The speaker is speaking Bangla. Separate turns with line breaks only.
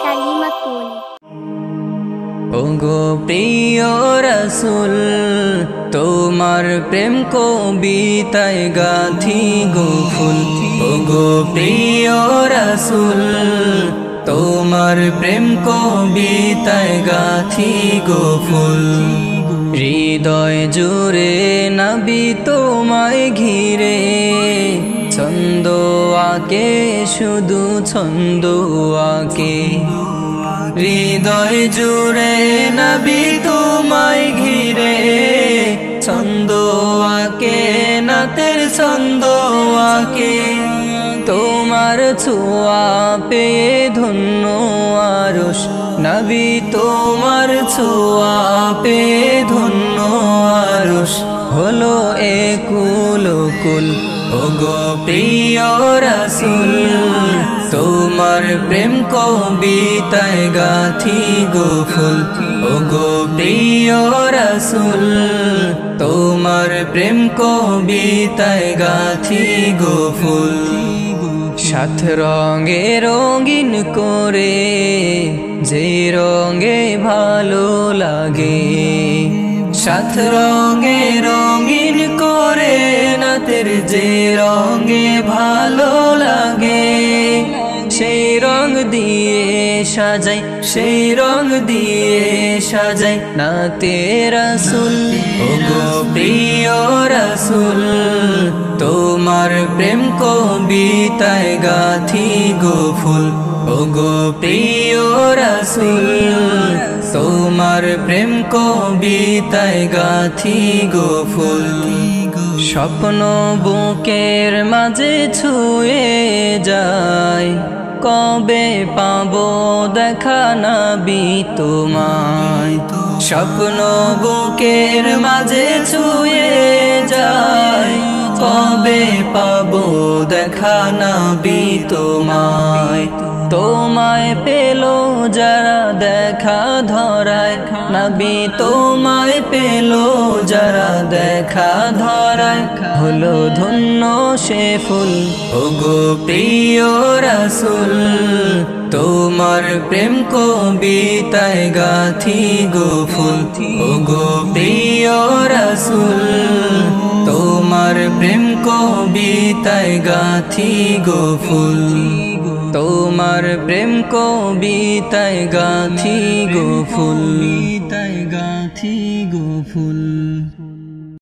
কালিমাতুন।
ওগো প্রিয় রাসূল তোমার প্রেম কবিতায় গাথি গো ফুল। ওগো প্রিয় রাসূল তোমার প্রেম কবিতায় গাথি গো ফুল। হৃদয় জুড়ে নবী তোমায় ঘিরে ছন্দ আঁকে শুধু ছন্দ আঁকে। হৃদয় জুড়ে নবী তোমায় ঘিরে ছন্দ আঁকে নাতের ছন্দ আঁকে। তোমার ছোঁয়া পেয়ে ধন্য আরশ নবী তোমার ছোঁয়া পেয়ে ধন্য আরশ হলো একুল কুল। ওগো প্রিয় রাসূল তোমার প্রেম কবিতায় গাথি গো ফুল। ওগো প্রিয় রাসূল তোমার প্রেম কবিতায় গাথি গো ফুল। সাত রঙে রঙিন করে যে রঙে ভালো লাগে, সাত রঙে রঙিন করে নাতের যে রঙে ভালো লাগে। সেই রং দিয়ে সাজাই সেই রং দিয়ে সাজাই নাতে রাসূল। ওগো প্রিয় রাসূল তোমার প্রেম কবিতায় গাথি গো ফুল। ওগো প্রিয় রাসূল তোমার প্রেম কবিতায় গাথি গো ফুল। স্বপ্ন বুকের মাঝে ছুঁয়ে যায় কবে পাবো দেখা নবী তোমায়। স্বপ্ন বুকের মাঝে ছুঁয়ে যায় কবে পাবো দেখা নবী তোমায়। তোমায় পেলো যারা দেখা ধরায় নবী তোমায় পেলো যারা দেখা ধরায় হলো ধন্য সে ফুল। ওগো প্রিয় রাসূল তোমার প্রেম কবিতায় গাথি গো ফুল। ওগো প্রিয় রাসূল তোমার প্রেম কবিতায় গাথি গো ফুল। তোমার প্রেম কবিতায় গাথি গো ফুল।